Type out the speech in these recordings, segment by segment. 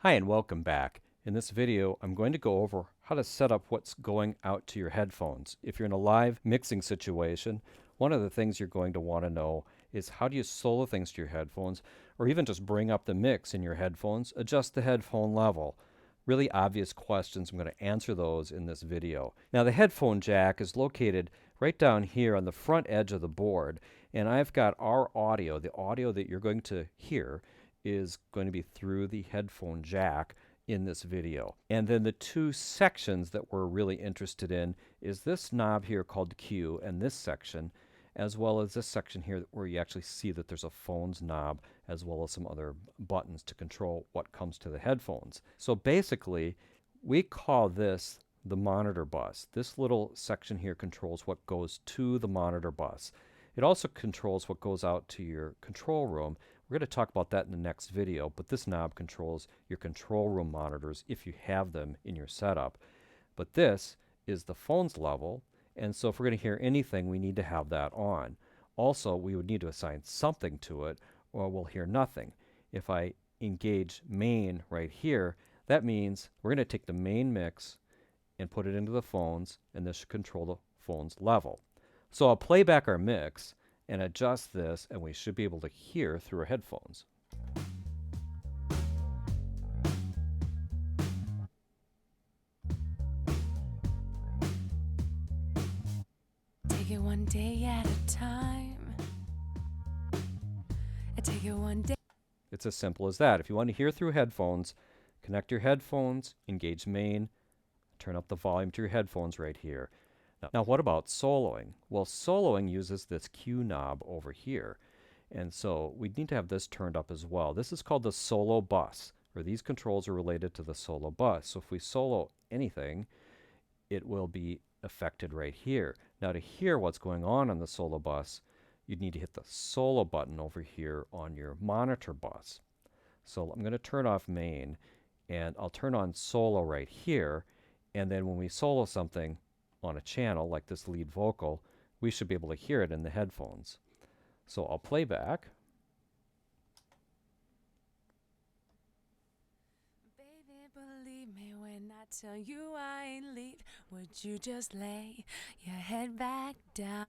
Hi and welcome back. In this video, I'm going to go over how to set up what's going out to your headphones. If you're in a live mixing situation, one of the things you're going to want to know is how do you solo things to your headphones, or even just bring up the mix in your headphones, adjust the headphone level. Really obvious questions. I'm going to answer those in this video. Now the headphone jack is located right down here on the front edge of the board, and I've got our audio, the audio that you're going to hear is going to be through the headphone jack in this video. And then the two sections that we're really interested in is this knob here called Q and this section, as well as this section here where you actually see that there's a phones knob as well as some other buttons to control what comes to the headphones. So basically, we call this the monitor bus. This little section here controls what goes to the monitor bus. It also controls what goes out to your control room. We're going to talk about that in the next video, but this knob controls your control room monitors if you have them in your setup. But this is the phones level, and so if we're going to hear anything, we need to have that on. Also, we would need to assign something to it, or we'll hear nothing. If I engage main right here, that means we're going to take the main mix and put it into the phones, and this should control the phones level. So I'll play back our mix and adjust this, and we should be able to hear through our headphones. Take it one day at a time. I take it one day. It's as simple as that. If you want to hear through headphones, connect your headphones, engage main, turn up the volume to your headphones right here. Now what about soloing? Well, soloing uses this Q knob over here, and so we need to have this turned up as well. This is called the solo bus, or these controls are related to the solo bus. So if we solo anything, it will be affected right here. Now to hear what's going on the solo bus, you'd need to hit the solo button over here on your monitor bus. So I'm going to turn off main, and I'll turn on solo right here, and then when we solo something on a channel like this lead vocal, we should be able to hear it in the headphones. So I'll play back. Baby, believe me when I tell you I ain't leave. Would you just lay your head back down?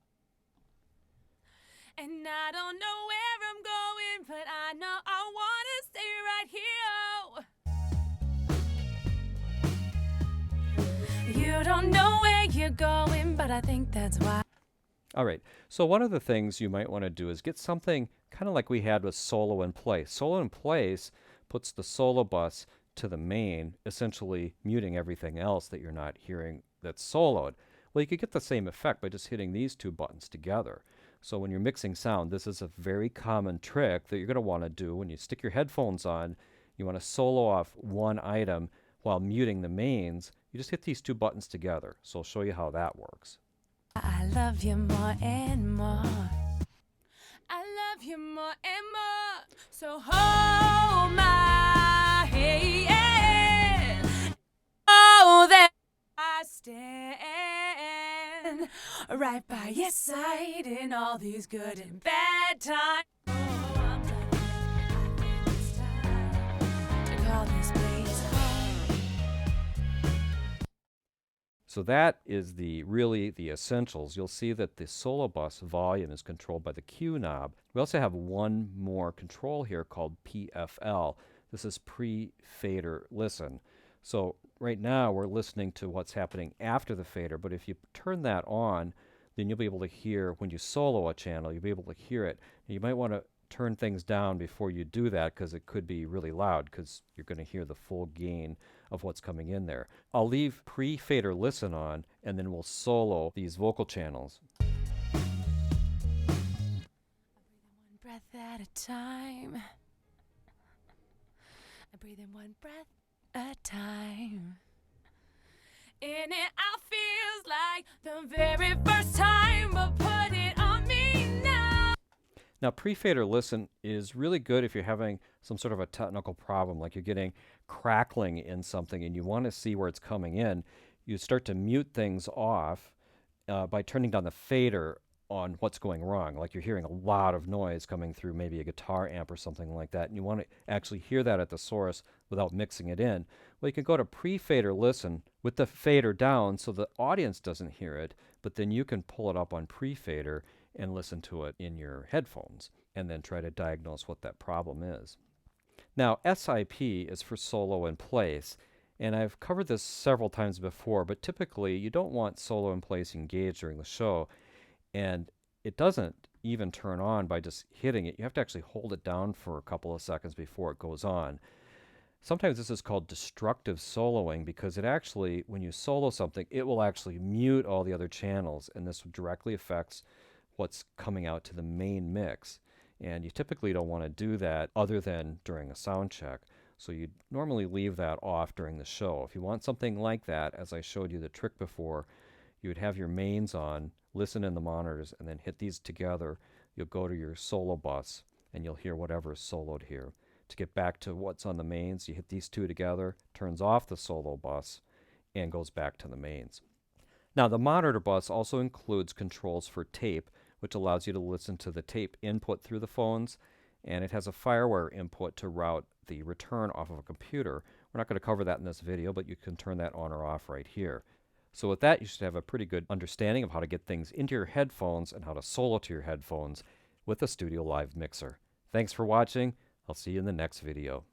And I don't know where I'm going, but I know I wanna stay right here. You don't know where you're going, but I think that's why. All right, so one of the things you might want to do is get something kind of like we had with solo in place. Solo in place puts the solo bus to the main, essentially muting everything else that you're not hearing that's soloed. Well, you could get the same effect by just hitting these two buttons together. So when you're mixing sound, this is a very common trick that you're going to want to do when you stick your headphones on. You want to solo off one item while muting the mains. You just hit these two buttons together. So I'll show you how that works. I love you more and more. I love you more and more. So hold my hand. Oh, that I stand right by your side in all these good and bad times. Oh, I'm done. I think it's time to call this place home. So that is really the essentials. You'll see that the solo bus volume is controlled by the Q knob. We also have one more control here called PFL. This is pre-fader listen. So right now we're listening to what's happening after the fader, but if you turn that on, then you'll be able to hear when you solo a channel, you'll be able to hear it. And you might want to turn things down before you do that because it could be really loud because you're going to hear the full gain of what's coming in there. I'll leave pre-fader listen on, and then we'll solo these vocal channels. I breathe in one breath at a time. I breathe in one breath at a time. In it, I feels like the very first time, but put it on me now. Now, pre-fader listen is really good if you're having some sort of a technical problem, like you're getting crackling in something and you want to see where it's coming in. You start to mute things off by turning down the fader on what's going wrong. Like you're hearing a lot of noise coming through maybe a guitar amp or something like that, and you want to actually hear that at the source without mixing it in? Well, you can go to pre-fader listen with the fader down so the audience doesn't hear it, but then you can pull it up on pre-fader and listen to it in your headphones and then try to diagnose what that problem is. Now, SIP is for solo in place, and I've covered this several times before, but typically you don't want solo in place engaged during the show, and it doesn't even turn on by just hitting it. You have to actually hold it down for a couple of seconds before it goes on. Sometimes this is called destructive soloing because it actually, when you solo something, it will actually mute all the other channels, and this directly affects what's coming out to the main mix. And you typically don't want to do that other than during a sound check. So you normally leave that off during the show. If you want something like that, as I showed you the trick before, you would have your mains on, listen in the monitors, and then hit these together. You'll go to your solo bus, and you'll hear whatever is soloed here. To get back to what's on the mains, you hit these two together, turns off the solo bus, and goes back to the mains. Now, the monitor bus also includes controls for tape, which allows you to listen to the tape input through the phones, and it has a FireWire input to route the return off of a computer. We're not going to cover that in this video, but you can turn that on or off right here. So with that, you should have a pretty good understanding of how to get things into your headphones and how to solo to your headphones with the StudioLive mixer. Thanks for watching. I'll see you in the next video.